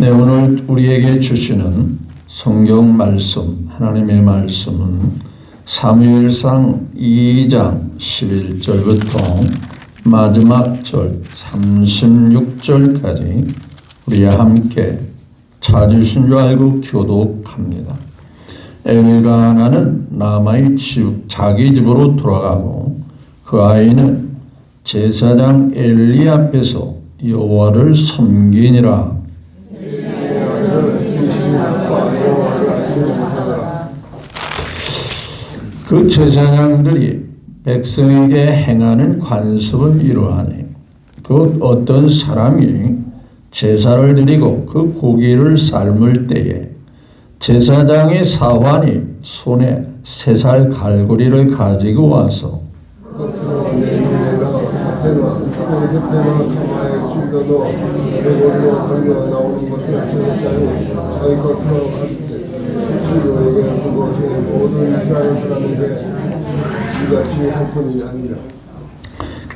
네, 오늘 우리에게 주시는 성경 말씀, 하나님의 말씀은 사무엘상 2장 11절부터 마지막 절 36절까지 우리와 함께 찾으신 줄 알고 교독합니다. 엘가나는 라마의 자기 집으로 돌아가고 그 아이는 제사장 엘리 앞에서 여호와를 섬기니라. 그 제사장들이 백성에게 행하는 관습은 이러하니 그 어떤 사람이 제사를 드리고 그 고기를 삶을 때에 제사장의 사환이 손에 3살 갈고리를 가지고 와서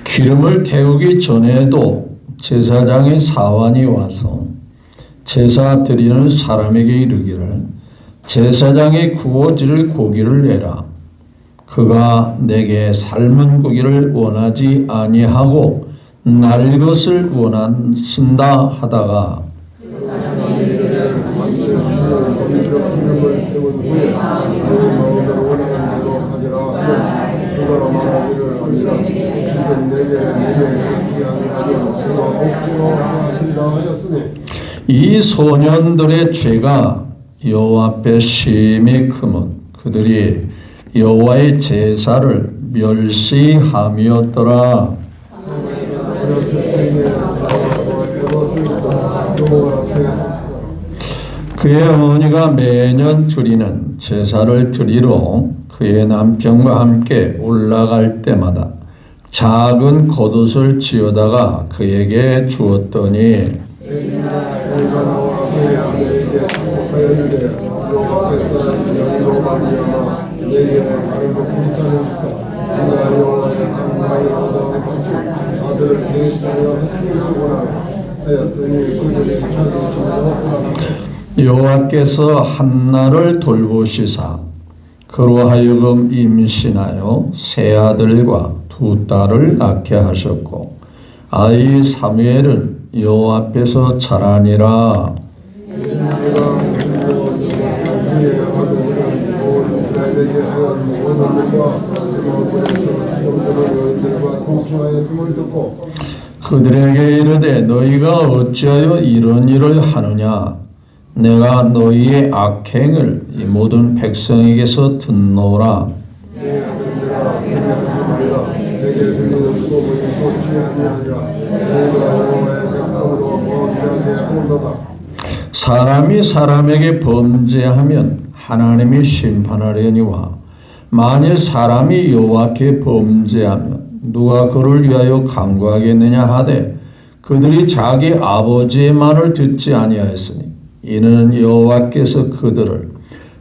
기름을 태우기 전에도 제사장의 사환이 와서 제사 드리는 사람에게 이르기를 제사장의 구워질 고기를 내라. 그가 내게 삶은 고기를 원하지 아니하고 날 것을 원하신다 하다가 이 소년들의 죄가 여호와 앞에 심히 크면 그들이 여호와의 제사를 멸시함이었더라. 그의 어머니가 매년 드리는 제사를 드리러 그의 남편과 함께 올라갈 때마다 작은 겉옷을 지어다가 그에게 주었더니 여호와께서 한나를 돌보시사 그로 하여금 임신하여 3아들과 2딸을 낳게 하셨고 아이 사무엘은 여호와 앞에서 자라니라. 그들에게 이르되 너희가 어찌하여 이런 일을 하느냐. 내가 너희의 악행을 이 모든 백성에게서 듣노라. 사람이 사람에게 범죄하면 하나님이 심판하려니와 만일 사람이 여호와께 범죄하면 누가 그를 위하여 간구하겠느냐 하되 그들이 자기 아버지의 말을 듣지 아니하였으니 이는 여호와께서 그들을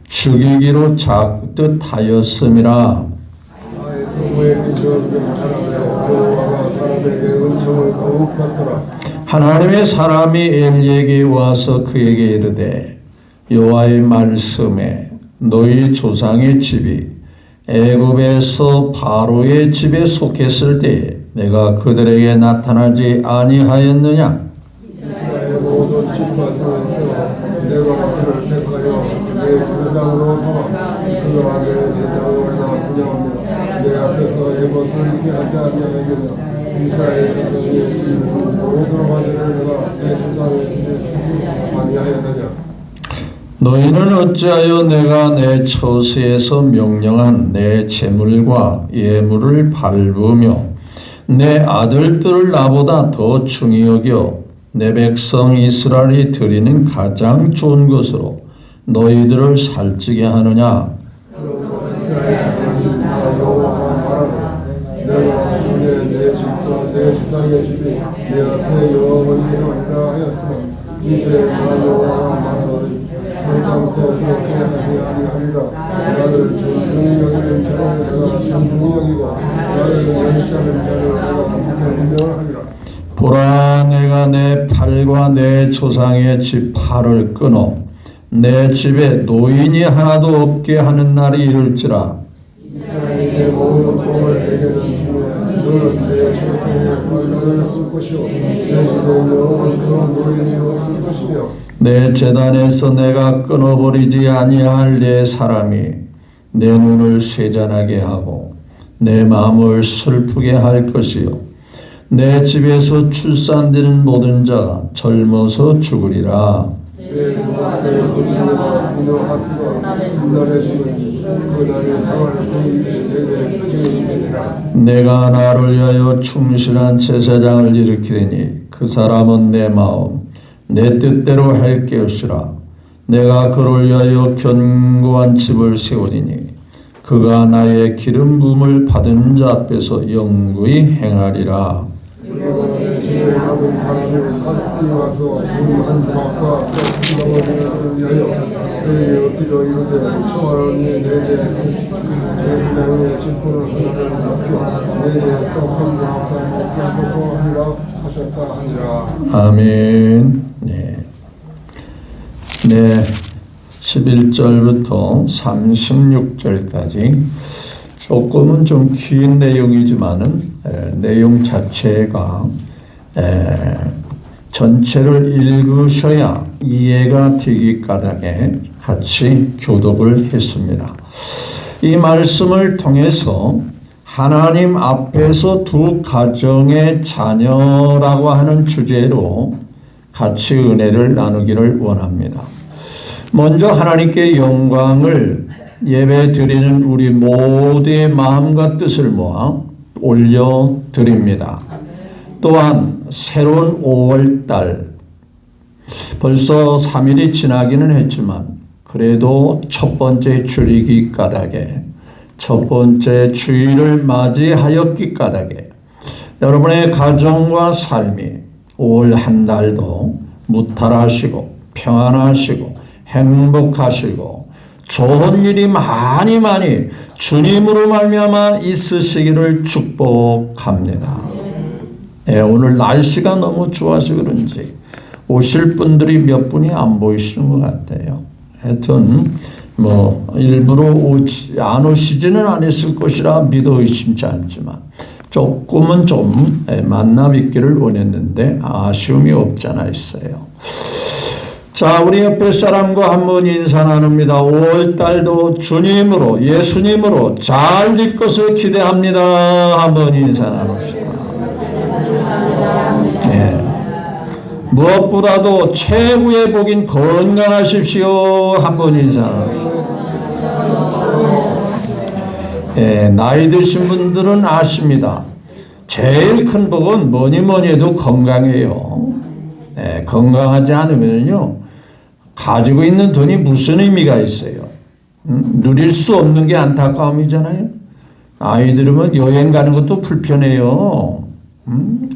죽이기로 작듯하였음이라. 하나님의 사람이 엘리에게 와서 그에게 이르되 여호와의 말씀에 너희 조상의 집이 애굽에서 바로의 집에 속했을 때에 내가 그들에게 나타나지 아니하였느냐. 내가 그를 택하여 내 군장으로 삼아 그가 내 제자로다 분양하며 내 앞에서 내 것을 이렇게 하지 아니하겠느냐. 이스라엘 자손의 모든 화제를 내가 내 조상의 집에 주지 아니하였느냐. 너희는 어찌하여 내가 내 처소에서 명령한 내 제물과 예물을 밟으며 내 아들들을 나보다 더 중히 여겨 내 백성 이스라엘이 드리는 가장 좋은 것으로 너희들을 살찌게 하느냐. 내가 내 집과 내 주상의 집이 내 앞에 영원히 아니라 하였으나 이제 내가 여호와가 말하노니 결단코 그렇게 하지 아니하리라. 나를 존중히 여기는 자를 내가 존중히 여기고 나를 멸시하는 자를 내가 분명하리라. 보라 내가 내 팔 팔과 내 조상의 집 팔을 끊어 내 집에 노인이 하나도 없게 하는 날이 이를지라. 이스라엘의 모든 공을 내게 주시며 너는 내 조상의 팔을 끊을 것이요 내 영원토록 노인이 없을 것이며 내 제단에서 내가 끊어버리지 아니할 내 사람이 내 눈을 쇠잔하게 하고 내 마음을 슬프게 할 것이요 내 집에서 출산되는 모든 자가 젊어서 죽으리라. 내 누가 내 분노와 분노하시고 분노해 주는 그 날에 당할 뿐이니 내게 표징이 되리라. 내가 나를 위하여 충실한 제사장을 일으키리니 그 사람은 내 마음 내 뜻대로 할 것이라. 내가 그를 위하여 견고한 집을 세우리니 그가 나의 기름 부음을 받은 자 앞에서 영구히 행하리라. 그리고 내 집에 남은 사람을 산중에 와서 문한 조각과 떡 넘어지는 위하여 그에게 얻기도 이르되 청하노니 내게 제사장의 질투를 하나를 맡겨 내게 떡한 조각과 먹게 하소서 하니라 하셨다 하니라. 아멘. 네. 11절부터 36절까지 조금은 좀 긴 내용이지만은 내용 자체가 전체를 읽으셔야 이해가 되기 까닭에 같이 교독을 했습니다. 이 말씀을 통해서 하나님 앞에서 두 가정의 자녀라고 하는 주제로 같이 은혜를 나누기를 원합니다. 먼저 하나님께 영광을 예배 드리는 우리 모두의 마음과 뜻을 모아 올려드립니다. 또한 새로운 5월달 벌써 3일이 지나기는 했지만 그래도 첫 번째 주일이기 까닭에 첫 번째 주일을 맞이하였기 까닭에 여러분의 가정과 삶이 5월 한 달도 무탈하시고 평안하시고 행복하시고 좋은 일이 많이 주님으로 말미암아 있으시기를 축복합니다. 네, 오늘 날씨가 너무 좋아서 그런지 오실 분들이 몇 분이 안 보이시는 것 같아요. 하여튼 일부러 안 오시지는 않았을 것이라 믿어 의심치 않지만 조금은 좀 만나 뵙기를 원했는데 아쉬움이 없잖아 있어요. 자, 우리 옆에 사람과 한번 인사 나눕니다. 5월달도 주님으로 예수님으로 잘 될 것을 기대합니다. 한번 인사 나눕시다. 네. 무엇보다도 최고의 복인 건강하십시오. 한번 인사 나눕시다. 네, 나이 드신 분들은 아십니다. 제일 큰 복은 뭐니 해도 건강이에요. 네, 건강하지 않으면요 가지고 있는 돈이 무슨 의미가 있어요? 누릴 수 없는 게 안타까움이잖아요. 나이 들으면 여행 가는 것도 불편해요.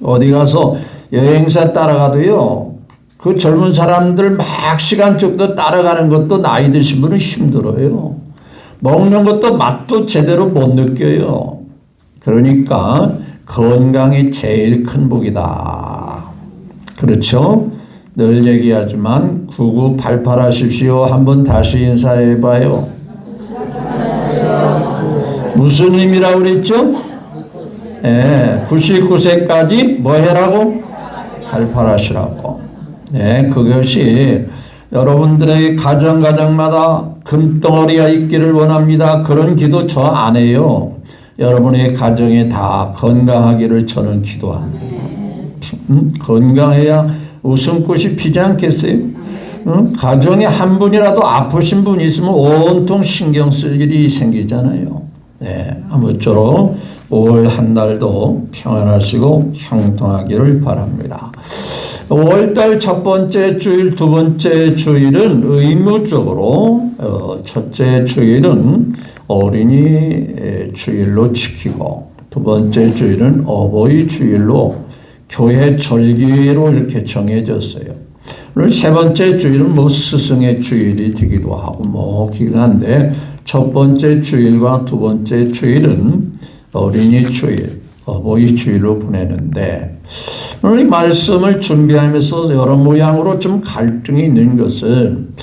어디 가서 여행사 따라가도요 그 젊은 사람들 막 시간적도 따라가는 것도 나이 드신 분은 힘들어요. 먹는 것도 맛도 제대로 못 느껴요. 그러니까 건강이 제일 큰 복이다. 그렇죠? 늘 얘기하지만 9988 하십시오. 한번 다시 인사해봐요. 무슨 의미라고 그랬죠? 99세까지 뭐 해라고? 88 하시라고. 네, 그것이 여러분들의 가정마다 금덩어리가 있기를 원합니다. 그런 기도 저 안 해요. 여러분의 가정에 다 건강하기를 저는 기도합니다. 건강해야 웃음꽃이 피지 않겠어요? 가정에 한 분이라도 아프신 분이 있으면 온통 신경 쓸 일이 생기잖아요. 네, 아무쪼록 5월 한 달도 평안하시고 형통하기를 바랍니다. 5월달 첫 번째 주일, 두 번째 주일은 의무적으로 첫째 주일은 어린이 주일로 지키고 두 번째 주일은 어버이 주일로 교회 절기로 이렇게 정해졌어요. 오늘 세 번째 주일은 스승의 주일이 되기도 하고 그긴 한데 첫 번째 주일과 두 번째 주일은 어린이 주일, 어버이 주일로 보내는데 오늘 이 말씀을 준비하면서 여러 모양으로 좀 갈등이 있는 것은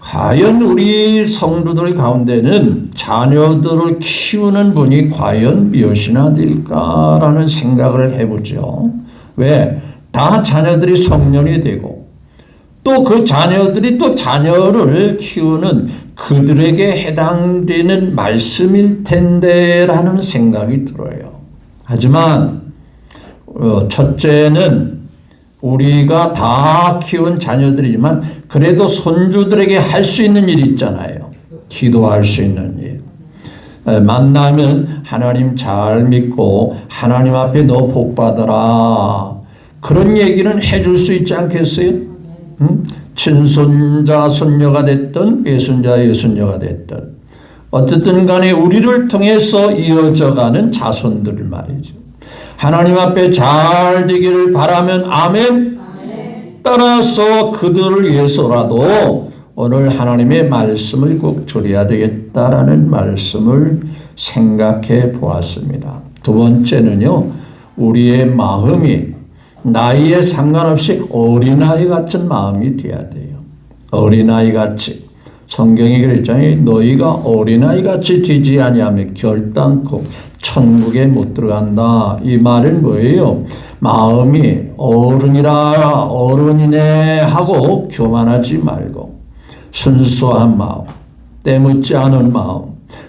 과연 우리 성도들 가운데는 자녀들을 키우는 분이 과연 몇이나 될까라는 생각을 해보죠. 왜? 다 자녀들이 성년이 되고 또 그 자녀들이 또 자녀를 키우는 그들에게 해당되는 말씀일 텐데라는 생각이 들어요. 하지만 첫째는 우리가 다 키운 자녀들이지만 그래도 손주들에게 할 수 있는 일이 있잖아요. 기도할 수 있는 일. 만나면 하나님 잘 믿고 하나님 앞에 너 복 받아라. 그런 얘기는 해줄 수 있지 않겠어요? 친손자 손녀가 됐든 외손자 외손녀가 됐든 어쨌든 간에 우리를 통해서 이어져가는 자손들을 말이죠. 하나님 앞에 잘 되기를 바라면 아멘. 따라서 그들을 위해서라도 오늘 하나님의 말씀을 꼭 드려야 되겠다라는 말씀을 생각해 보았습니다. 두 번째는요, 우리의 마음이 나이에 상관없이 어린아이 같은 마음이 돼야 돼요. 어린아이 같이. 성경이 그랬잖아요. 너희가 어린아이 같이 되지 아니하면 결단코 천국에 못 들어간다. 이 말은 뭐예요? 마음이 어른이네 하고 교만하지 말고 순수한 마음, 때묻지 않은 마음,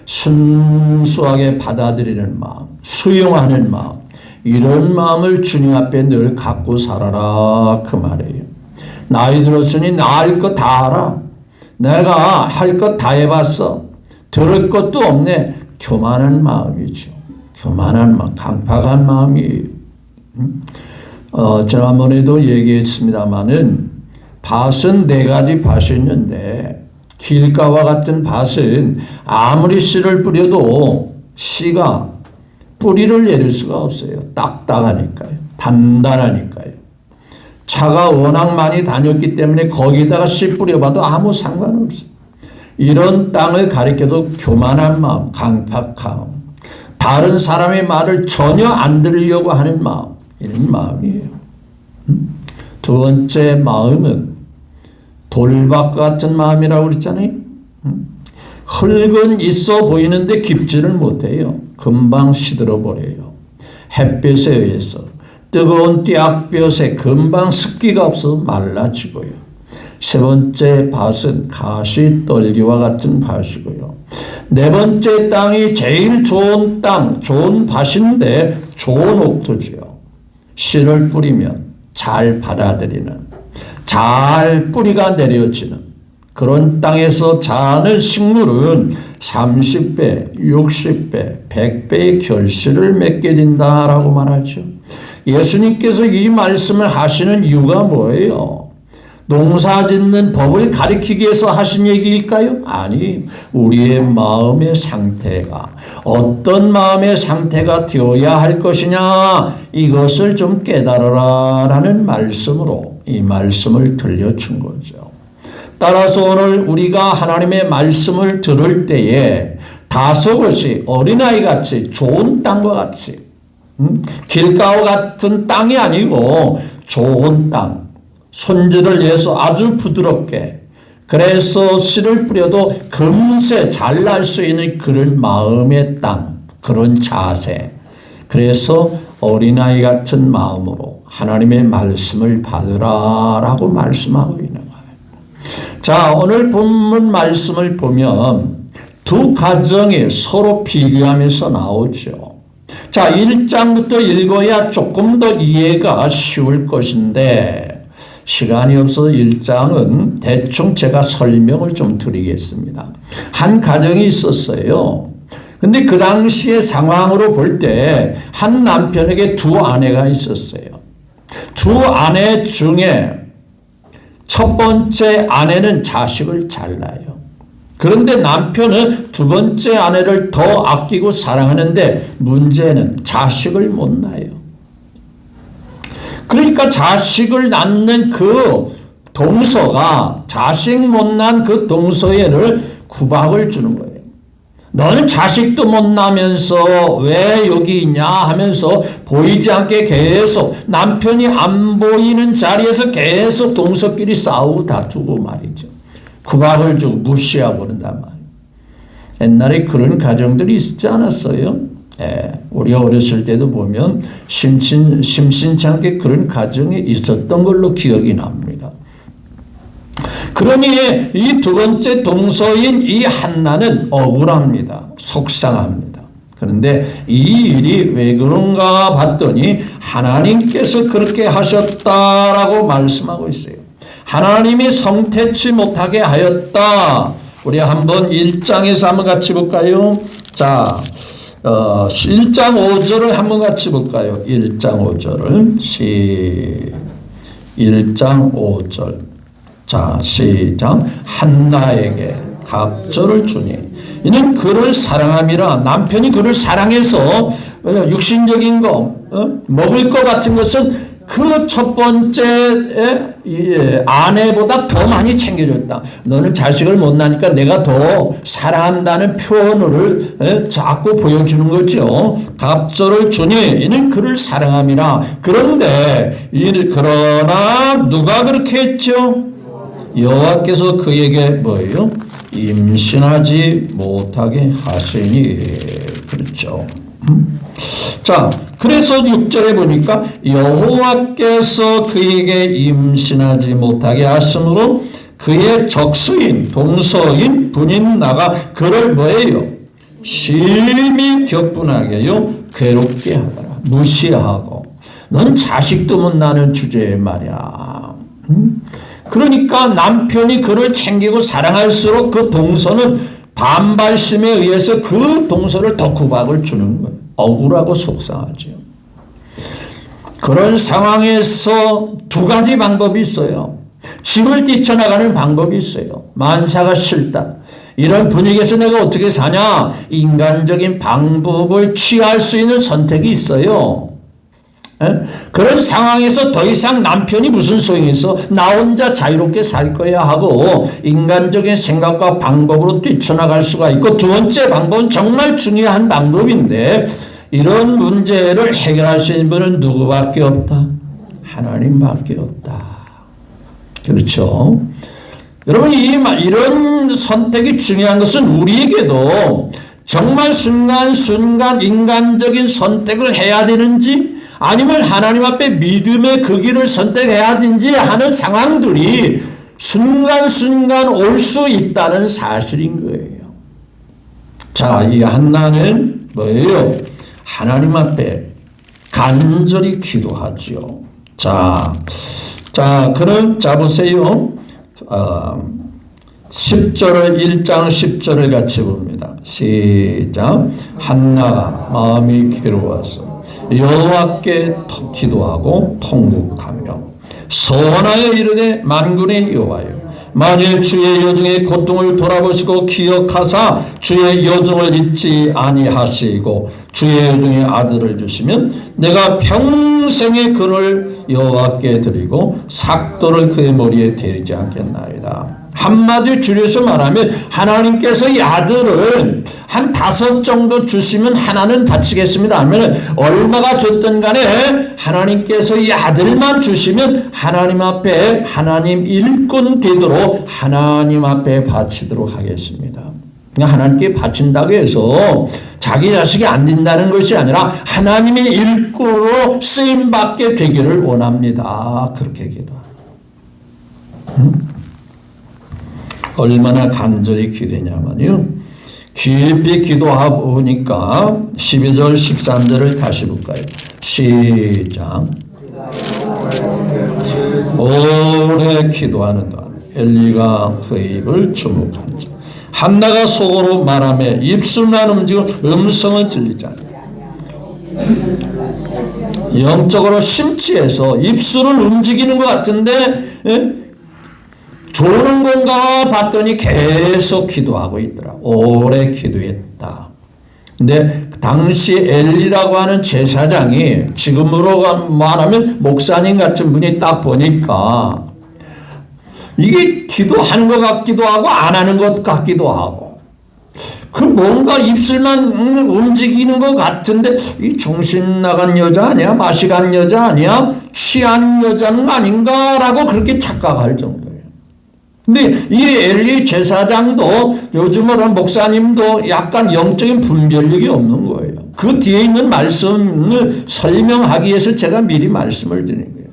순수하게 받아들이는 마음, 수용하는 마음, 이런 마음을 주님 앞에 늘 갖고 살아라 그 말이에요. 나이 들었으니 나 할 거 다 알아. 내가 할 것 다 해봤어. 들을 것도 없네. 교만한 마음이죠. 교만한 마음, 강팍한 마음이에요. 지난번에도 얘기했습니다마는 밭은 4가지 밭이 있는데 길가와 같은 밭은 아무리 씨를 뿌려도 씨가 뿌리를 내릴 수가 없어요. 딱딱하니까요. 단단하니까요. 차가 워낙 많이 다녔기 때문에 거기다가 씨 뿌려봐도 아무 상관없어요. 이런 땅을 가리켜도 교만한 마음, 강팍함, 다른 사람의 말을 전혀 안 들으려고 하는 마음, 이런 마음이에요. 두 번째 마음은 돌박 같은 마음이라고 그랬잖아요. 흙은 있어 보이는데 깊지를 못해요. 금방 시들어 버려요. 햇볕에 의해서 뜨거운 뙤약볕에 금방 습기가 없어서 말라지고요. 세 번째 밭은 가시떨기와 같은 밭이고요. 네 번째 땅이 제일 좋은 땅, 좋은 밭인데 좋은 옥토지요. 씨를 뿌리면 잘 받아들이는, 잘 뿌리가 내려지는 그런 땅에서 자라는 식물은 30배, 60배, 100배의 결실을 맺게 된다라고 말하죠. 예수님께서 이 말씀을 하시는 이유가 뭐예요? 농사 짓는 법을 가리키기 위해서 하신 얘기일까요? 아니, 우리의 마음의 상태가 어떤 마음의 상태가 되어야 할 것이냐, 이것을 좀 깨달아라 라는 말씀으로 이 말씀을 들려준 거죠. 따라서 오늘 우리가 하나님의 말씀을 들을 때에 다소곳이 어린아이같이 좋은 땅과 같이 길가와 같은 땅이 아니고 좋은 땅, 손질을 위해서 아주 부드럽게, 그래서 씨를 뿌려도 금세 잘 날 수 있는 그런 마음의 땅, 그런 자세. 그래서 어린아이 같은 마음으로 하나님의 말씀을 받으라라고 말씀하고 있는 거예요. 자, 오늘 본문 말씀을 보면 두 가정이 서로 비교하면서 나오죠. 자, 1장부터 읽어야 조금 더 이해가 쉬울 것인데 시간이 없어서 1장은 대충 제가 설명을 좀 드리겠습니다. 한 가정이 있었어요. 근데 그 당시의 상황으로 볼 때 한 남편에게 두 아내가 있었어요. 두 아내 중에 첫 번째 아내는 자식을 잘 낳아요. 그런데 남편은 두 번째 아내를 더 아끼고 사랑하는데 문제는 자식을 못 낳아요. 그러니까 자식을 낳는 그 동서가 자식 못 낳은 그 동서에를 구박을 주는 거예요. 너는 자식도 못 나면서 왜 여기 있냐 하면서 보이지 않게 계속 남편이 안 보이는 자리에서 계속 동서끼리 싸우고 다투고 말이죠. 구박을 주고 무시하고 그런단 말이에요. 옛날에 그런 가정들이 있지 않았어요? 우리 어렸을 때도 보면 심심치 않게 그런 가정이 있었던 걸로 기억이 납니다. 그러니 이 두 번째 동서인 이 한나는 억울합니다. 속상합니다. 그런데 이 일이 왜 그런가 봤더니 하나님께서 그렇게 하셨다라고 말씀하고 있어요. 하나님이 성태치 못하게 하였다. 우리 한번 1장에서 한번 같이 볼까요? 자, 1장 5절을 한번 같이 볼까요? 1장 5절을 1장 5절. 자, 시작. 한나에게 갑절을 주니 이는 그를 사랑함이라. 남편이 그를 사랑해서 육신적인 거, 먹을 것 같은 것은 그 첫 번째 아내보다 더 많이 챙겨줬다. 너는 자식을 못 낳으니까 내가 더 사랑한다는 표현을 자꾸 보여주는 거죠. 갑절을 주니 이는 그를 사랑함이라. 그러나 누가 그렇게 했죠? 여호와께서 그에게 뭐예요? 임신하지 못하게 하시니. 그렇죠. 자, 그래서 6절에 보니까 여호와께서 그에게 임신하지 못하게 하심으로 그의 적수인 동서인 분인 나가 그를 뭐예요? 심히 격분하게요 괴롭게 하더라. 무시하고. 넌 자식도 못 낳는 주제에 말이야. 그러니까 남편이 그를 챙기고 사랑할수록 그 동서는 반발심에 의해서 그 동서를 더 구박을 주는 거예요. 억울하고 속상하죠. 그런 상황에서 두 가지 방법이 있어요. 짐을 뛰쳐나가는 방법이 있어요. 만사가 싫다. 이런 분위기에서 내가 어떻게 사냐? 인간적인 방법을 취할 수 있는 선택이 있어요. 그런 상황에서 더 이상 남편이 무슨 소용이 있어? 나 혼자 자유롭게 살 거야 하고 인간적인 생각과 방법으로 뛰쳐나갈 수가 있고, 두 번째 방법은 정말 중요한 방법인데 이런 문제를 해결할 수 있는 분은 누구밖에 없다? 하나님밖에 없다. 그렇죠? 여러분, 이런 선택이 중요한 것은 우리에게도 정말 순간순간 인간적인 선택을 해야 되는지 아니면 하나님 앞에 믿음의 그 길을 선택해야 되는지 하는 상황들이 순간순간 올 수 있다는 사실인 거예요. 자, 이 한나는 뭐예요? 하나님 앞에 간절히 기도하죠. 자, 그럼 보세요. 10절을 1장 10절을 같이 봅니다. 시작. 한나가 마음이 괴로워서 여호와께 기도하고 통곡하며 서원하여 이르되 만군의 여호와여, 만일 주의 여종의 고통을 돌아보시고 기억하사 주의 여종을 잊지 아니하시고 주의 여종의 아들을 주시면 내가 평생의 그를 여호와께 드리고 삭도를 그의 머리에 대리지 않겠나이다. 한마디로 줄여서 말하면 하나님께서 이 아들을 한 5 정도 주시면 하나는 바치겠습니다 하면 얼마가 줬든 간에 하나님께서 이 아들만 주시면 하나님 앞에 하나님 일꾼 되도록 하나님 앞에 바치도록 하겠습니다. 하나님께 바친다고 해서 자기 자식이 안 된다는 것이 아니라 하나님의 일꾼으로 쓰임받게 되기를 원합니다. 그렇게 기도합니다. 얼마나 간절히 기도했냐면요, 깊이 기도하보니까 12절 13절을 다시 볼까요? 시작. 오래 기도하는 동안 엘리가 그 입을 주목한지 한나가 속으로 말하며 입술만 움직이고 음성은 들리지 않아. 영적으로 심취해서 입술을 움직이는 것 같은데 조는 건가 봤더니 계속 기도하고 있더라. 오래 기도했다. 근데 당시 엘리라고 하는 제사장이 지금으로 말하면 목사님 같은 분이 딱 보니까 이게 기도하는 것 같기도 하고 안 하는 것 같기도 하고, 그 뭔가 입술만 움직이는 것 같은데 이 정신 나간 여자 아니야? 맛이 간 여자 아니야? 취한 여자는 아닌가라고 그렇게 착각할 정도예요. 근데 이 엘리 제사장도 요즘으로는 목사님도 약간 영적인 분별력이 없는 거예요. 그 뒤에 있는 말씀을 설명하기 위해서 제가 미리 말씀을 드리는 거예요.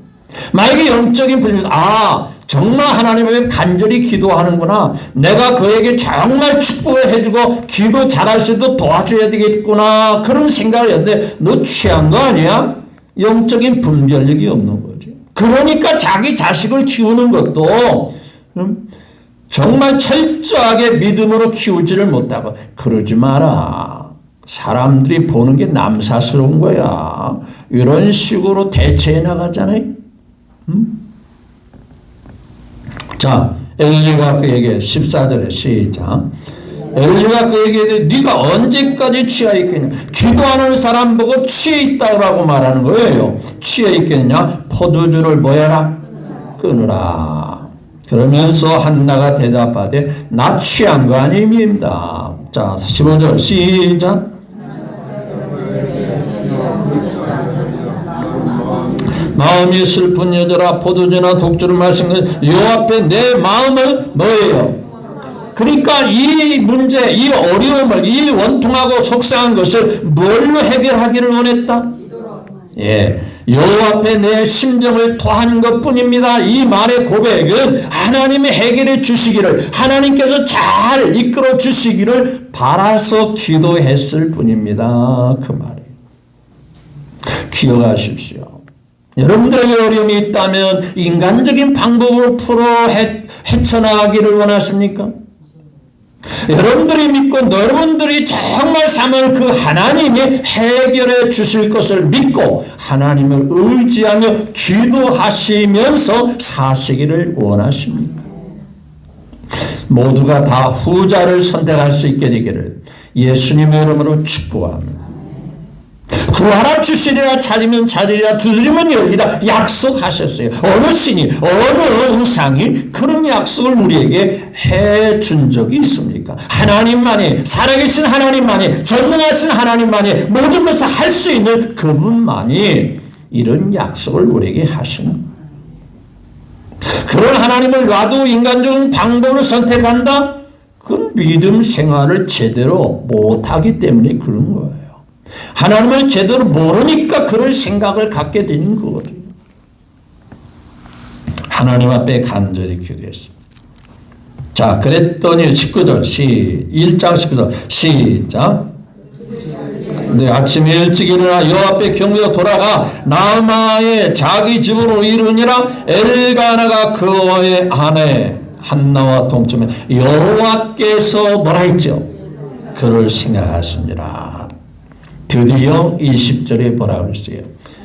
만약에 영적인 분별력, 정말 하나님 앞에 간절히 기도하는구나. 내가 그에게 정말 축복을 해주고 기도 잘할 수 있도록 도와줘야 되겠구나. 그런 생각을 했는데 너 취한 거 아니야? 영적인 분별력이 없는 거지. 그러니까 자기 자식을 키우는 것도 정말 철저하게 믿음으로 키우지를 못하고 그러지 마라. 사람들이 보는 게 남사스러운 거야. 이런 식으로 대처해 나가잖아요. 자, 엘리가 그에게 14절에 시작. 엘리가 그에게 네가 언제까지 취해 있겠냐. 기도하는 사람 보고 취해 있다고 말하는 거예요. 취해 있겠냐. 포도주를 뭐해라? 끊으라. 그러면서 한나가 대답하되 나 취한 거 아닙니다. 자, 15절 시작. 마음이 슬픈 여자라 포도주나 독주를 마신 것 요 앞에 내 마음은 뭐예요? 그러니까 이 문제, 이 어려움을, 이 원통하고 속상한 것을 뭘로 해결하기를 원했다? 요 앞에 내 심정을 토한 것뿐입니다. 이 말의 고백은 하나님이 해결해 주시기를, 하나님께서 잘 이끌어 주시기를 바라서 기도했을 뿐입니다. 그 말이에요. 기억하십시오. 여러분들에게 어려움이 있다면 인간적인 방법으로 헤쳐나가기를 원하십니까? 여러분들이 믿고 여러분들이 정말 삶을 그 하나님이 해결해 주실 것을 믿고 하나님을 의지하며 기도하시면서 사시기를 원하십니까? 모두가 다 후자를 선택할 수 있게 되기를 예수님의 이름으로 축복합니다. 구하라 주시리라, 찾으면 찾으리라, 두드리면 열리라 약속하셨어요. 어느 신이, 어느 우상이 그런 약속을 우리에게 해준 적이 있습니까? 하나님만이, 살아계신 하나님만이, 전능하신 하나님만이, 모든 것을 할 수 있는 그분만이 이런 약속을 우리에게 하신 거예요. 그런 하나님을 놔도 인간적인 방법을 선택한다? 그건 믿음 생활을 제대로 못하기 때문에 그런 거예요. 하나님을 제대로 모르니까 그런 생각을 갖게 되는 거거든요. 하나님 앞에 간절히 기도했습니다. 자, 그랬더니 19절 1장 19절 시작. 네, 아침 일찍 일어나 여호와 앞에 경배하고 돌아가 라마의 자기 집으로 이르니라. 엘가나가 그의 아내 한나와 동침해 여호와께서 뭐라 했죠? 그를 생각하시니라. 드디어 20절에 뭐라고 그랬어요?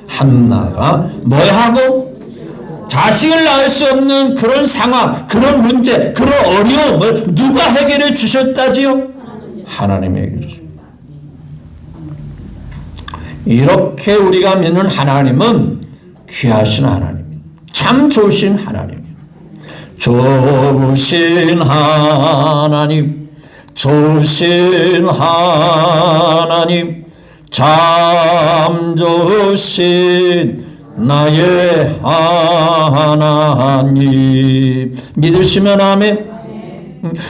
한나가 뭐하고? 자식을 낳을 수 없는 그런 상황, 그런 문제, 그런 어려움을 누가 해결해 주셨다지요? 하나님이 해결해 주셨습니다. 이렇게 우리가 믿는 하나님은 귀하신 하나님입니다. 참 좋으신 하나님입니다. 좋으신 하나님, 좋으신 하나님, 참 좋으신 나의 하나님. 믿으시면 아멘.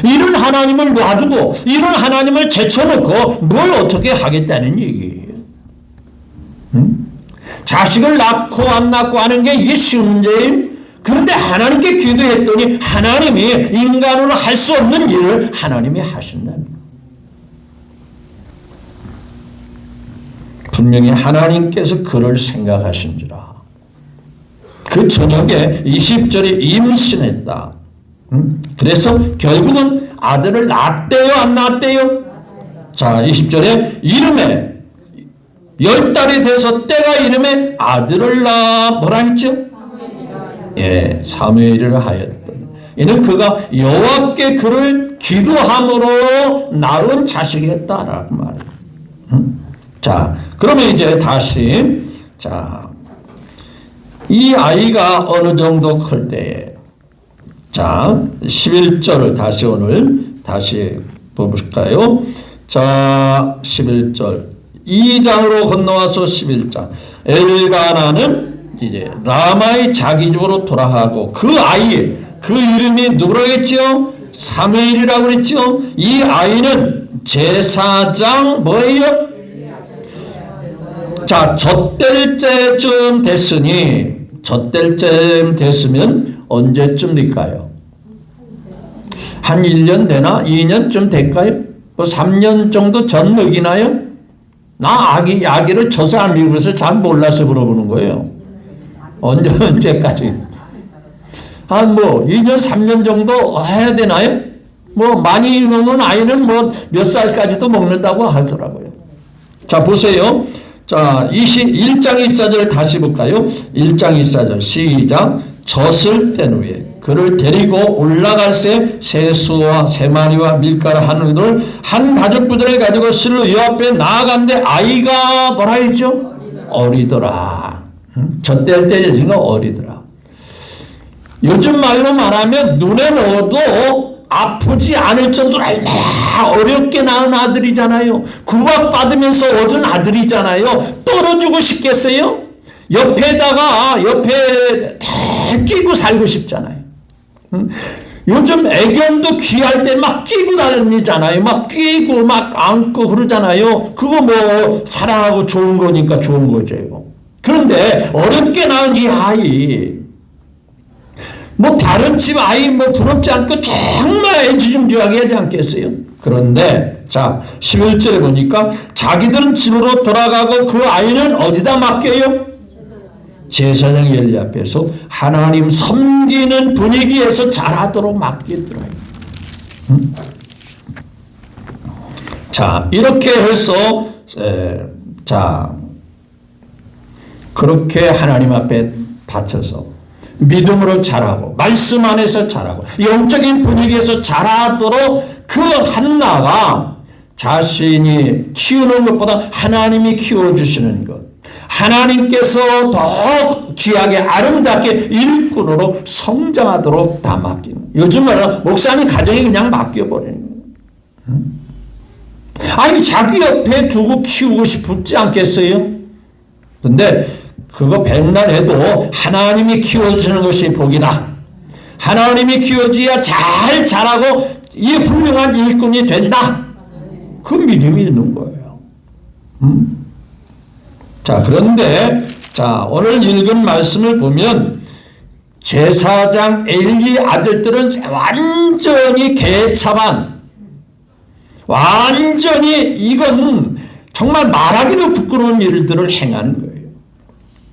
이런 하나님을 놔두고 이런 하나님을 제쳐놓고 뭘 어떻게 하겠다는 얘기예요. 자식을 낳고 안 낳고 하는 게 이게 쉬운 문제예요? 그런데 하나님께 기도했더니 하나님이 인간으로 할 수 없는 일을 하나님이 하신다는 거예요. 분명히 하나님께서 그를 생각하신지라. 그 저녁에 20절에 임신했다. 그래서 결국은 아들을 낳았대요, 안 낳았대요? 자, 20절에 이름에 10달이 돼서 때가 이름에 아들을 낳아 뭐라 했죠? 예, 사무엘이라 하였더니 이는 그가 여호와께 그를 기도함으로 낳은 자식이었다라고 말해요. 자, 그러면 이제 다시 이 아이가 어느 정도 클 때에 11절을 다시 오늘 다시 볼까요? 자, 11절. 2장으로 건너와서 11장. 엘가나는 이제 라마의 자기 집으로 돌아가고 그 아이, 그 이름이 누구라고 했죠? 사무엘이라고 그랬죠? 이 아이는 제사장 뭐예요? 자, 젖될 때쯤 됐으니, 젖될 때쯤 됐으면 언제쯤일까요? 한 1년 되나? 2년쯤 될까요? 뭐 3년 정도 전 먹이나요? 나 아기를 젖을 안 먹여서 잘 몰라서 물어보는 거예요. 언제까지? 한 뭐 2년, 3년 정도 해야 되나요? 뭐 많이 먹는 아이는 뭐 몇 살까지도 먹는다고 하더라고요. 자, 보세요. 자, 1장 24절 다시 볼까요? 1장 24절 시작. 젖을 뗀 후에 그를 데리고 올라갈새 세수와 세마리와 밀가루 하늘을 한 가죽부대를 가지고 실로 여 앞에 나아간데 아이가 뭐라 했죠? 어리더라. 젖될 때 지금 어리더라. 요즘 말로 말하면 눈에 넣어도 아프지 않을 정도로 얼마나 어렵게 낳은 아들이잖아요. 구박받으면서 얻은 아들이잖아요. 떨어지고 싶겠어요? 옆에 끼고 살고 싶잖아요. 요즘 애견도 귀할 때 막 끼고 다니잖아요. 막 끼고 막 안고 그러잖아요. 그거 뭐 사랑하고 좋은 거니까 좋은 거죠. 그런데 어렵게 낳은 이 아이, 뭐 다른 집 아이 뭐 부럽지 않고 정말 애지중지하게 하지 않겠어요? 그런데 자 11절에 보니까 자기들은 집으로 돌아가고 그 아이는 어디다 맡겨요? 제사장 엘리 앞에서 하나님 섬기는 분위기에서 자라도록 맡기더라고요. 자 이렇게 해서 자 그렇게 하나님 앞에 바쳐서 믿음으로 자라고 말씀 안에서 자라고 영적인 분위기에서 자라도록 그 한나가 자신이 키우는 것보다 하나님이 키워주시는 것, 하나님께서 더 귀하게 아름답게 일꾼으로 성장하도록 다 맡기는. 요즘 말하면 목사님 가정에 그냥 맡겨버리는 거예요. 아니 자기 옆에 두고 키우고 싶지 않겠어요? 근데 그거 백날 해도 하나님이 키워주시는 것이 복이다. 하나님이 키워줘야 잘 자라고 이 훌륭한 일꾼이 된다. 그 믿음이 있는 거예요. 자, 그런데 자 오늘 읽은 말씀을 보면 제사장 엘리 아들들은 완전히 개차반, 완전히 이건 정말 말하기도 부끄러운 일들을 행하는 거예요.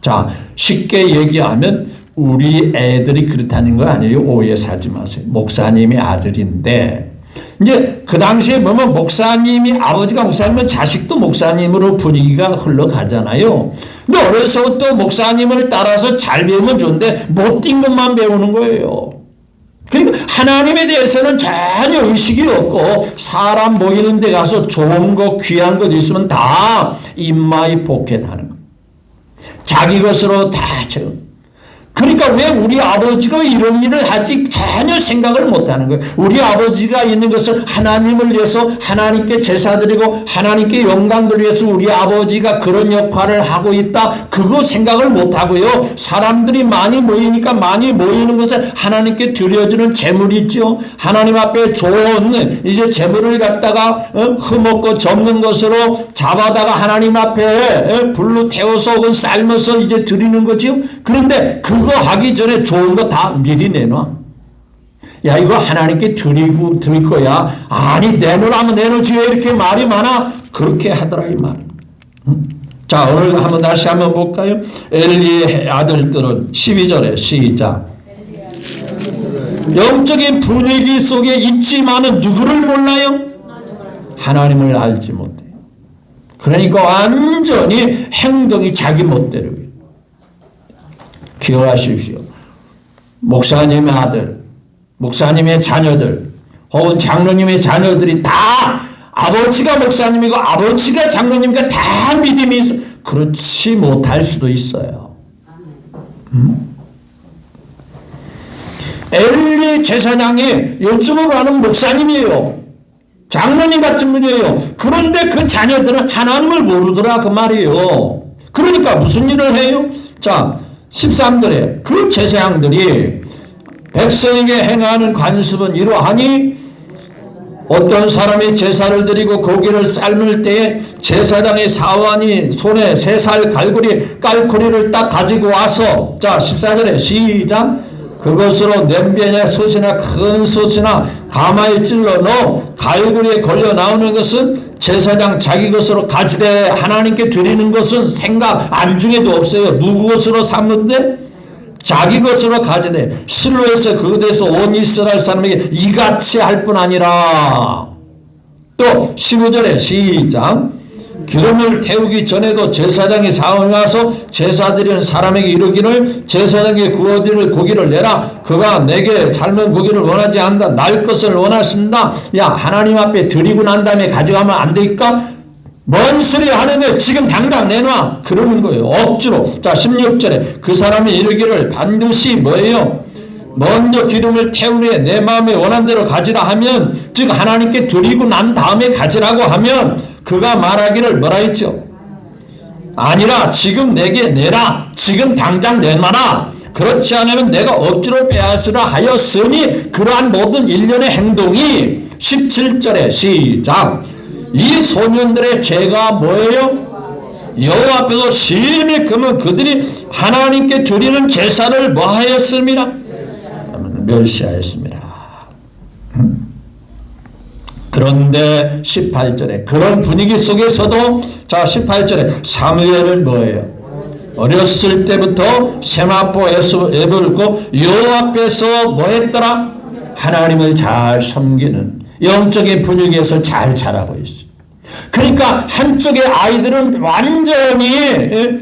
자, 쉽게 얘기하면 우리 애들이 그렇다는 거 아니에요. 오해 사지 마세요. 목사님의 아들인데 이제 그 당시에 보면 목사님이 아버지가 목사님은 자식도 목사님으로 분위기가 흘러가잖아요. 근데 어려서부터 목사님을 따라서 잘 배우면 좋은데 못된 것만 배우는 거예요. 그러니까 하나님에 대해서는 전혀 의식이 없고 사람 모이는 데 가서 좋은 거 귀한 것 있으면 다 인마이 포켓하는 거예요. 자기 것으로 다 채워. 그러니까 왜 우리 아버지가 이런 일을 하지 전혀 생각을 못하는 거예요. 우리 아버지가 있는 것을 하나님을 위해서 하나님께 제사 드리고 하나님께 영광 돌리기 위해서 우리 아버지가 그런 역할을 하고 있다. 그거 생각을 못하고요. 사람들이 많이 모이니까 많이 모이는 것을 하나님께 드려주는 제물이죠. 하나님 앞에 좋은 이제 제물을 갖다가 흠없고 접는 것으로 잡아다가 하나님 앞에 불로 태워서 혹은 삶아서 이제 드리는 거죠. 그런데 그거 하기 전에 좋은 거 다 미리 내놔. 야 이거 하나님께 드릴 거야. 아니 내놓으라면 내놓지 왜 이렇게 말이 많아? 그렇게 하더라 이 말. 자 오늘 한번 다시 한번 볼까요? 엘리의 아들들은 12절에 시작. 영적인 분위기 속에 있지만은 누구를 몰라요? 하나님을 알지 못해요. 그러니까 완전히 행동이 자기 멋대로. 기억하십시오. 목사님의 아들, 목사님의 자녀들, 혹은 장로님의 자녀들이 다 아버지가 목사님이고 아버지가 장로님이니까 다 믿음이 있어. 그렇지 못할 수도 있어요. 엘리 제사장이 요즘으로 하는 목사님이에요. 잘 장로님 같은 분이에요. 그런데 그 자녀들은 하나님을 모르더라 그 말이에요. 그러니까 무슨 일을 해요? 자 13절에 그 제사장들이 백성에게 행하는 관습은 이러하니 어떤 사람이 제사를 드리고 고기를 삶을 때에 제사장의 사환이 손에 3살 갈고리 깔고리를 딱 가지고 와서 자 14절에 시작 그것으로 냄비나 솥이나 큰 솥이나 가마에 찔러 넣어 갈고리에 걸려 나오는 것은 제사장 자기 것으로 가지되 하나님께 드리는 것은 생각 안중에도 없어요. 누구 것으로 삼는데? 자기 것으로 가지되 실로에서 그곳에서 온 이스라엘 사람에게 이같이 할 뿐 아니라 또 15절에 시작 기름을 태우기 전에도 제사장이 사원에 와서 제사 드리는 사람에게 이르기를 제사장에게 구워드릴 고기를 내라 그가 내게 삶은 고기를 원하지 않는다 날 것을 원하신다 야 하나님 앞에 드리고 난 다음에 가져가면 안 될까? 뭔 소리 하는 거예요. 지금 당장 내놔. 그러는 거예요. 억지로. 자 16절에 그 사람이 이르기를 반드시 뭐예요? 먼저 기름을 태운 후에 내 마음에 원한 대로 가지라 하면 즉 하나님께 드리고 난 다음에 가지라고 하면 그가 말하기를 뭐라 했죠? 아니라 지금 내게 내라. 지금 당장 내놔라. 그렇지 않으면 내가 억지로 빼앗으라 하였으니 그러한 모든 일련의 행동이 17절에 시작 이 소년들의 죄가 뭐예요? 여호와 앞에서 심히 금은 그들이 하나님께 드리는 제사를 뭐하였습니다? 멸시하였습니다. 그런데 18절에 그런 분위기 속에서도 자 18절에 사무엘은 뭐예요? 어렸을 때부터 세마포에서 애불고 여호와 앞에서 뭐 했더라? 하나님을 잘 섬기는 영적인 분위기에서 잘 자라고 있어요. 그러니까 한쪽의 아이들은 완전히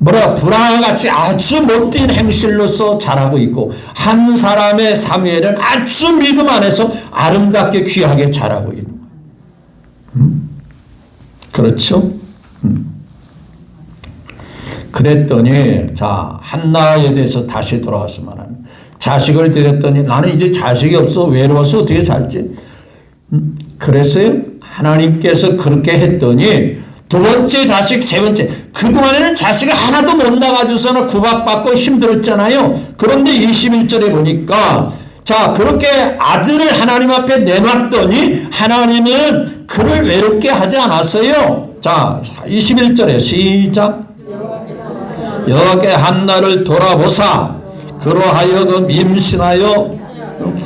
불황아같이 아주 못된 행실로서 자라고 있고 한 사람의 사무엘은 아주 믿음 안에서 아름답게 귀하게 자라고 있는 거예요. 그렇죠? 그랬더니 자 한나에 대해서 다시 돌아가서 말합니다. 자식을 드렸더니 나는 이제 자식이 없어 외로워서 어떻게 살지? 그랬어요? 하나님께서 그렇게 했더니 두 번째 자식, 세 번째 그동안에는 자식을 하나도 못 낳아줘서는 구박받고 힘들었잖아요. 그런데 21절에 보니까 자 그렇게 아들을 하나님 앞에 내놨더니 하나님은 그를 외롭게 하지 않았어요. 자 21절에 시작 여호와께 한나를 돌아보사 그로 하여금 임신하여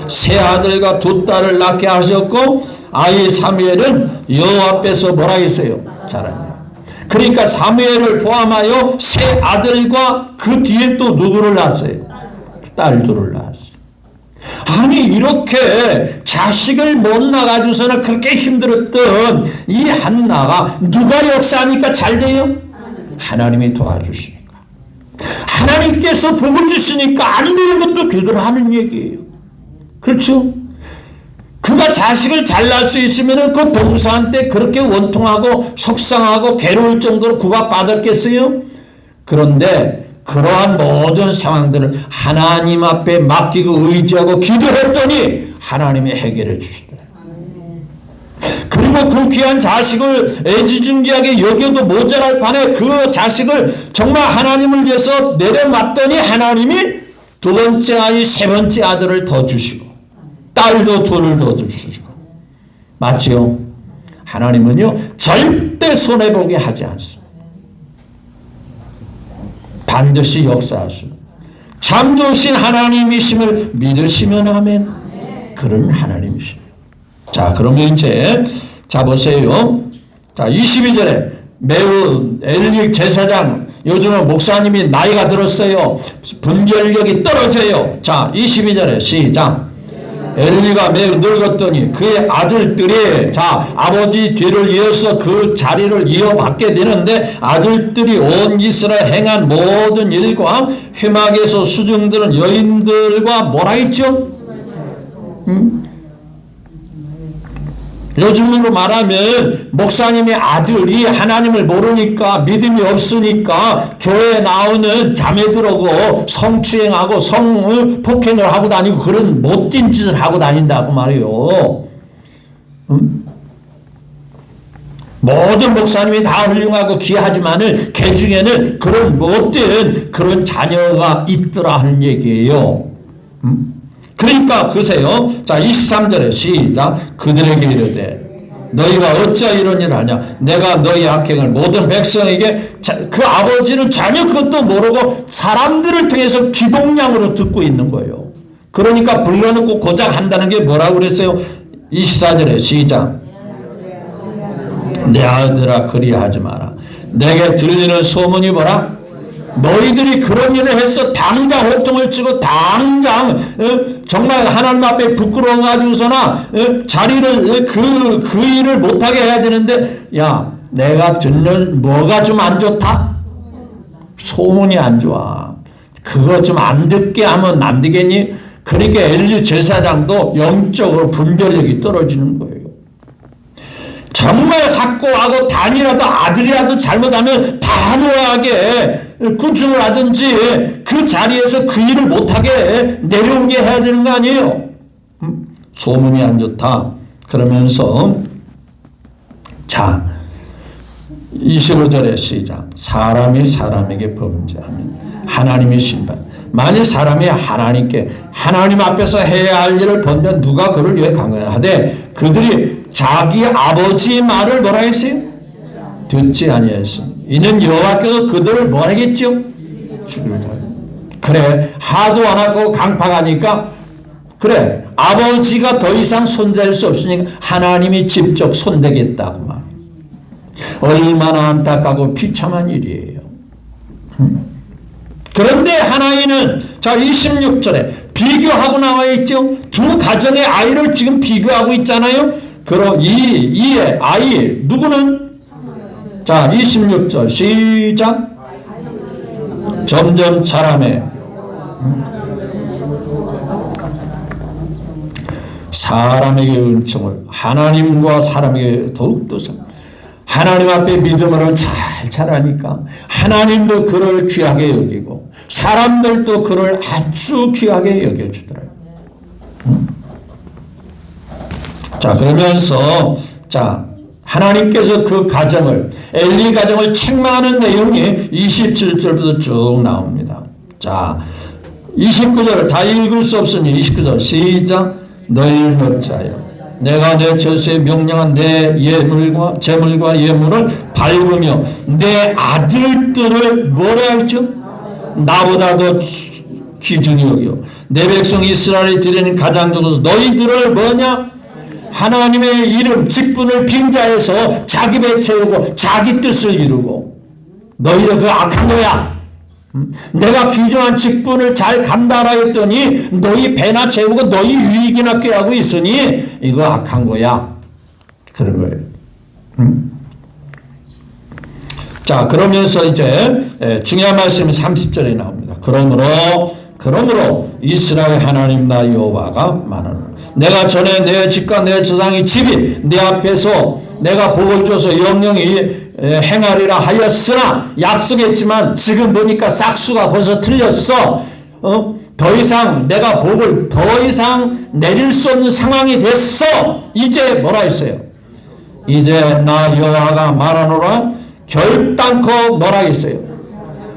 세 아들과 두 딸을 낳게 하셨고 아이 사무엘은 여호와 앞에서 뭐라 했어요? 자라니라. 그러니까 사무엘을 포함하여 세 아들과 그 뒤에 또 누구를 낳았어요? 딸 둘을 낳았어요. 아니 이렇게 자식을 못 낳아줘서는 그렇게 힘들었던 이 한나가 누가 역사하니까 잘 돼요? 하나님이 도와주시니까. 하나님께서 복을 주시니까 안 되는 것도 되더라 하는 얘기예요. 그렇죠? 그가 자식을 잘 낳을 수 있으면 그 동서한테 그렇게 원통하고 속상하고 괴로울 정도로 구박받았겠어요? 그런데 그러한 모든 상황들을 하나님 앞에 맡기고 의지하고 기도했더니 하나님이 해결해 주시더라. 그리고 그 귀한 자식을 애지중지하게 여겨도 모자랄 판에 그 자식을 정말 하나님을 위해서 내려놨더니 하나님이 두 번째 아이, 세 번째 아들을 더 주시고 딸도 둘을 더 주시고 맞지요? 하나님은요 절대 손해보게 하지 않습니다. 반드시 역사하시는 참 좋으신 하나님이심을 믿으시면 아멘. 그런 하나님이십니다. 자 그러면 이제 자 보세요. 자 22절에 매우 엘리 제사장 요즘은 목사님이 나이가 들었어요. 분별력이 떨어져요. 자 22절에 시작 엘리가 매우 늙었더니 그의 아들들이 자 아버지 뒤를 이어서 그 자리를 이어받게 되는데 아들들이 온 이스라엘 행한 모든 일과 회막에서 수중들은 여인들과 뭐라 했죠? 요즘으로 말하면 목사님의 아들이 하나님을 모르니까 믿음이 없으니까 교회에 나오는 자매들하고 성추행하고 성폭행을 하고 다니고 그런 못된 짓을 하고 다닌다고 말이에요. 모든 목사님이 다 훌륭하고 귀하지만은 그 중에는 그런 못된 그런 자녀가 있더라 하는 얘기예요. 그러니까 그세요. 자 23절에 시작. 그들에게 이르되 너희가 어찌 이런 일을 하냐. 내가 너희 악행을 모든 백성에게 그 아버지는 전혀 그것도 모르고 사람들을 통해서 기동량으로 듣고 있는 거예요. 그러니까 불러놓고 고작 한다는 게 뭐라고 그랬어요? 24절에 시작. 내 아들아 그리하지 마라. 내게 들리는 소문이 뭐라? 너희들이 그런 일을 해서 당장 호통을 치고 당장 정말 하나님 앞에 부끄러워가지고서나 자리를 그 일을 못하게 해야 되는데 야 내가 듣는 뭐가 좀 안 좋다? 소문이 안 좋아. 그거 좀 안 듣게 하면 안 되겠니? 그러니까 엘리 제사장도 영적으로 분별력이 떨어지는 거예요. 정말 확고하고 단이라도 아들이라도 잘못하면 단호하게 구중을 하든지 그 자리에서 그 일을 못하게 내려오게 해야 되는 거 아니에요. 소문이 안 좋다. 그러면서 자 25절에 시작. 사람이 사람에게 범죄하면 하나님이 심판. 만일 사람이 하나님께 하나님 앞에서 해야 할 일을 본면 누가 그를 위해 강요하되 그들이 자기 아버지의 말을 뭐라 했어요? 듣지 아니하였으니 이는 여호와께서 그들을 뭐라 했죠? 죽이리라. 그래 하도 안 하고 강팍하니까 그래 아버지가 더 이상 손댈 수 없으니까 하나님이 직접 손대겠다고 말. 얼마나 안타깝고 비참한 일이에요. 그런데 하나님은 자 26절에 비교하고 나와 있죠. 두 가정의 아이를 지금 비교하고 있잖아요. 그럼 이의 아이 누구는? 자 26절 시작. 점점 자라매 사람에게 은총을 하나님과 사람에게 더욱더 하나님 앞에 믿음으로 잘 자라니까 하나님도 그를 귀하게 여기고 사람들도 그를 아주 귀하게 여겨주더라고요. 자 그러면서 자 하나님께서 그 가정을 엘리 가정을 책망하는 내용이 27절부터 쭉 나옵니다. 자 29절 다 읽을 수 없으니 29절 시작. 너희를 어찌하여 내가 내 저수에 명령한 내 예물과 재물과 예물을 밟으며 내 아들들을 뭐라 했죠? 나보다도 귀중히 여겨 내 백성 이스라엘이 드리는 가장 중에서 너희들을 뭐냐? 하나님의 이름 직분을 빙자해서 자기 배 채우고 자기 뜻을 이루고 너희들 그 악한 거야. 내가 귀중한 직분을 잘 감당하라 했더니 너희 배나 채우고 너희 유익이나 꾀하고 있으니 이거 악한 거야. 그런 거예요. 자 그러면서 이제 중요한 말씀이 30절에 나옵니다. 그러므로 이스라엘 하나님 나 여호와가 말하노라. 내가 전에 내 집과 내 조상의 집이 내 앞에서 내가 복을 줘서 영영이 행하리라 하였으나 약속했지만 지금 보니까 싹수가 벌써 틀렸어. 더 이상 내가 복을 더 이상 내릴 수 없는 상황이 됐어. 이제 뭐라 했어요? 이제 나 여호와가 말하노라. 결단코 뭐라 했어요?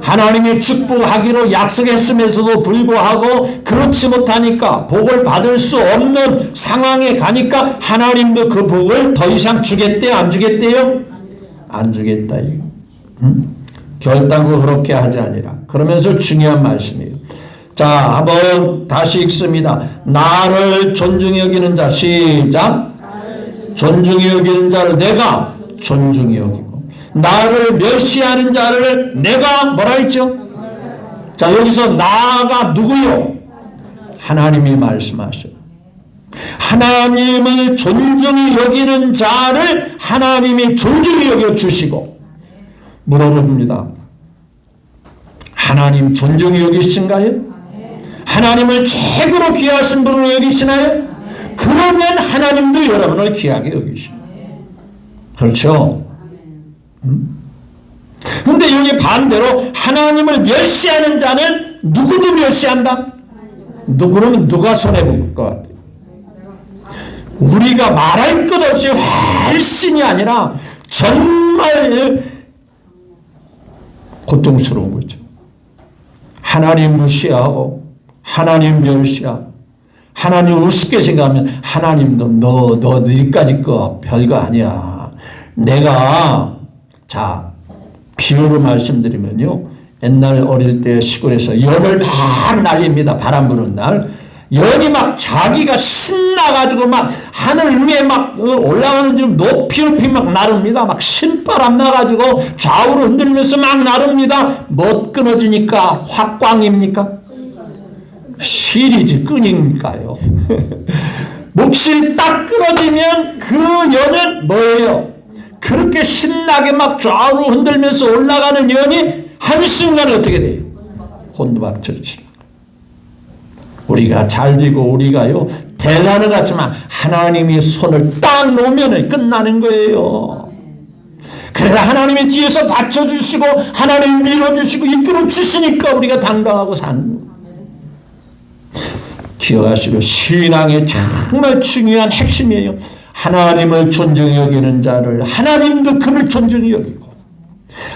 하나님이 축복하기로 약속했음에서도 불구하고 그렇지 못하니까 복을 받을 수 없는 상황에 가니까 하나님도 그 복을 더 이상 주겠대요? 안 주겠대요? 안 주겠다. 결단코 그렇게 하지 아니라. 그러면서 중요한 말씀이에요. 자 한번 다시 읽습니다. 나를 존중히 여기는 자 시작. 존중히 여기는 자를 내가 존중히 여기고 나를 멸시하는 자를 내가 뭐라 했죠? 자 여기서 나가 누구요? 하나님이 말씀하셔요. 하나님을 존중히 여기는 자를 하나님이 존중히 여겨주시고 물어봅니다. 하나님 존중히 여기신가요? 하나님을 최고로 귀하신 분으로 여기시나요? 그러면 하나님도 여러분을 귀하게 여기십니다. 그렇죠? 근데 여기 반대로 하나님을 멸시하는 자는 누구도 멸시한다? 그러면 누가 손해볼 것 같아요? 우리가 말할 것 없이 훨씬이 아니라 정말 고통스러운 거죠. 하나님 무시하고 하나님 멸시하고 하나님 우습게 생각하면 하나님도 너희까지 거 별거 아니야. 내가 자 비유로 말씀드리면요. 옛날 어릴 때 시골에서 연을 막 날립니다. 바람 부는 날. 연이 막 자기가 신나가지고 막 하늘 위에 막 올라가는 좀 높이 막 나릅니다. 막 신바람 나가지고 좌우로 흔들면서 막 나릅니다. 못 끊어지니까 확광입니까? 실이지 끈입니까요? 목실이 딱 끊어지면 그 연은 뭐예요? 그렇게 신나게 막 좌우로 흔들면서 올라가는 연이 한순간에 어떻게 돼요? 곤두박질치. 우리가 잘 되고 우리가요 대단한 것 같지만 하나님이 손을 딱 놓으면 끝나는 거예요. 그래서 하나님이 뒤에서 받쳐주시고 하나님 밀어주시고 이끌어주시니까 우리가 당당하고 사는 거예요. 기억하시고 신앙의 정말 중요한 핵심이에요. 하나님을 존중히 여기는 자를 하나님도 그를 존중히 여기고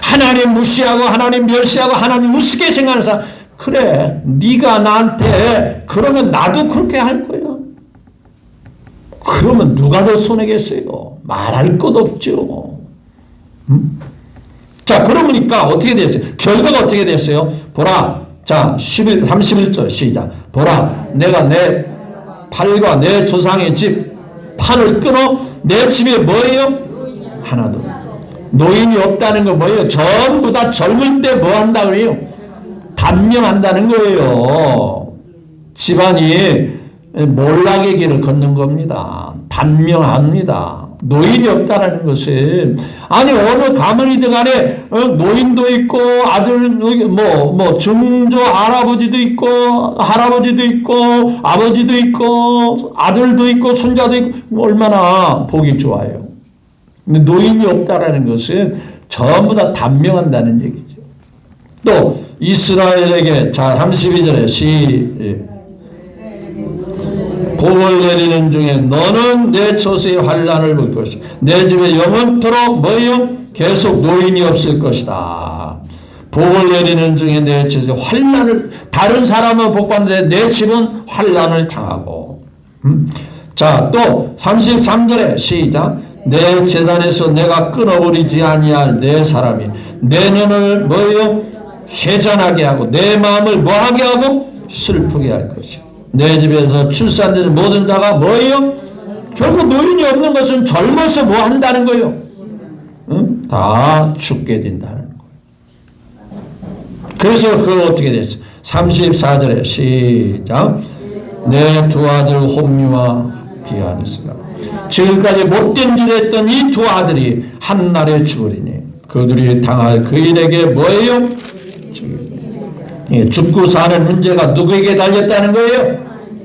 하나님 무시하고 하나님 멸시하고 하나님 우습게 생각하는 사람 그래 네가 나한테 그러면 나도 그렇게 할 거야. 그러면 누가 더 손해겠어요. 말할 것 없죠. 자 그러니까 어떻게 됐어요? 결과가 어떻게 됐어요? 보라 자 31절 시작 보라 내가 내 팔과 내 조상의 집 팔을 끊어 내 집에 뭐예요? 하나도 노인이 없다는 거 뭐예요? 전부 다 젊을 때 뭐 한다 그래요? 단명한다는 거예요. 집안이 몰락의 길을 걷는 겁니다. 단명합니다. 노인이 없다라는 것은 아니 어느 가문이든 간에 노인도 있고 아들 뭐 증조 할아버지도 있고 할아버지도 있고 아버지도 있고 아들도 있고 손자도 있고 얼마나 보기 좋아요. 근데 노인이 없다라는 것은 전부 다 단명한다는 얘기죠. 또 이스라엘에게 자 32절에 복을 내리는 중에 너는 내 조세의 환난을 볼 것이다. 내 집에 영원토록 뭐예요? 계속 노인이 없을 것이다. 복을 내리는 중에 내 조세의 환난을 다른 사람은 복받는데 내 집은 환난을 당하고 자 또 33절에 시작 내 제단에서 내가 끊어버리지 아니할 내 사람이 내 눈을 뭐예요? 쇠잔하게 하고 내 마음을 뭐하게 하고 슬프게 할 것이요. 내 집에서 출산되는 모든 자가 뭐예요? 결국 노인이 없는 것은 젊어서 뭐 한다는 거예요? 응? 다 죽게 된다는 거예요. 그래서 그거 어떻게 됐어? 34절에 시작 내 두 아들 홈리와 비하니스가 지금까지 못된 일을 했던 이 두 아들이 한날에 죽으리니 그들이 당할 그 일에게 뭐예요? 죽고 사는 문제가 누구에게 달렸다는 거예요?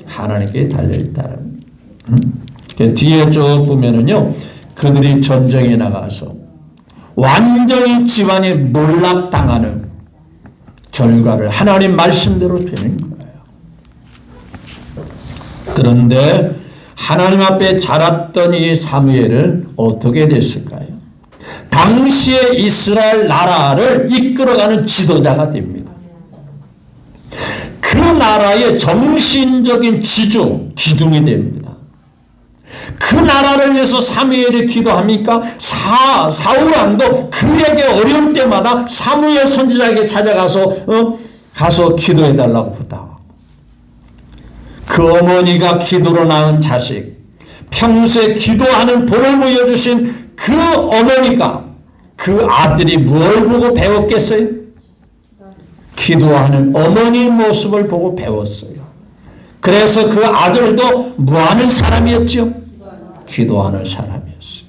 하나님께 달려있다는 뒤에 쭉 보면은요 그들이 전쟁에 나가서 완전히 집안이 몰락당하는 결과를 하나님 말씀대로 되는 거예요. 그런데 하나님 앞에 자랐던 이 사무엘은 어떻게 됐을까요? 당시에 이스라엘 나라를 이끌어가는 지도자가 됩니다. 그 나라의 정신적인 지주, 기둥이 됩니다. 그 나라를 위해서 사무엘이 기도합니까? 사울 왕도 그에게 어려울 때마다 사무엘 선지자에게 찾아가서 가서 기도해달라고 부탁하고 그 어머니가 기도로 낳은 자식 평소에 기도하는 본을 보여주신 그 어머니가 그 아들이 뭘 보고 배웠겠어요? 기도하는 어머니의 모습을 보고 배웠어요. 그래서 그 아들도 뭐하는 사람이었죠? 기도하는 사람이었어요.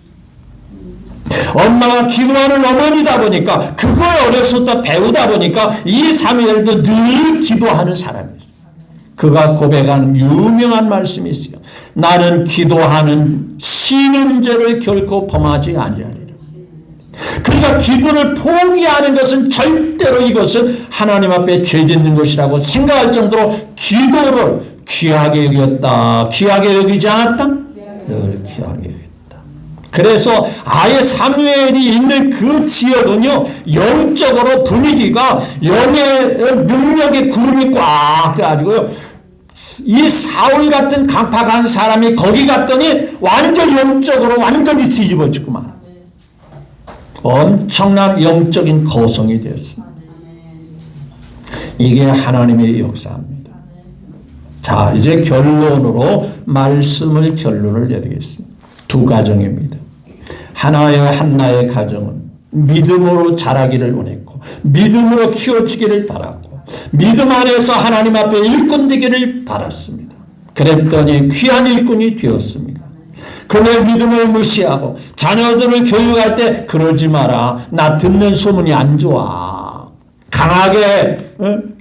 엄마가 기도하는 어머니다 보니까 그걸 어려서부터 배우다 보니까 이 사무엘도 늘 기도하는 사람이었어요. 그가 고백하는 유명한 말씀이 있어요. 나는 기도하는 쉬는 죄를 결코 범하지 아니하리라. 그러니까 기도를 포기하는 것은 절대로 이것은 하나님 앞에 죄 짓는 것이라고 생각할 정도로 기도를 귀하게 여겼다. 귀하게 여기지 않았다? 늘 기하게 했다. 그래서 아예 사무엘이 있는 그 지역은요, 영적으로 분위기가 영의 능력의 구름이 꽉 돼가지고요, 이 사울 같은 강팍한 사람이 거기 갔더니 완전 영적으로 완전히 뒤집어지구만. 엄청난 영적인 거성이 되었습니다. 이게 하나님의 역사입니다. 자, 이제 결론으로 결론을 내리겠습니다. 두 가정입니다. 한나의 가정은 믿음으로 자라기를 원했고, 믿음으로 키워지기를 바랐고, 믿음 안에서 하나님 앞에 일꾼 되기를 바랐습니다. 그랬더니 귀한 일꾼이 되었습니다. 그의 믿음을 무시하고 자녀들을 교육할 때 그러지 마라. 나 듣는 소문이 안 좋아. 강하게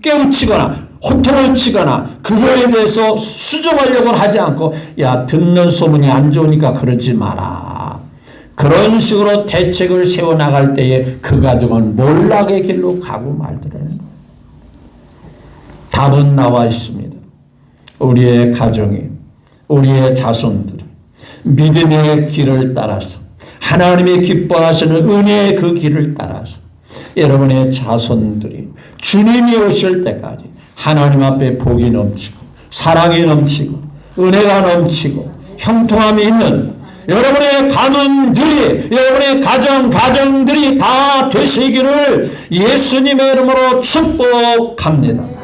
깨우치거나 호통을 치거나 그거에 대해서 수정하려고 하지 않고, 야, 듣는 소문이 안 좋으니까 그러지 마라. 그런 식으로 대책을 세워나갈 때에 그 가정은 몰락의 길로 가고 말더라는 거예요. 답은 나와 있습니다. 우리의 가정이, 우리의 자손들이 믿음의 길을 따라서, 하나님의 기뻐하시는 은혜의 그 길을 따라서 여러분의 자손들이 주님이 오실 때까지 하나님 앞에 복이 넘치고 사랑이 넘치고 은혜가 넘치고 형통함이 있는 여러분의 가문들이, 여러분의 가정들이 다 되시기를 예수님의 이름으로 축복합니다.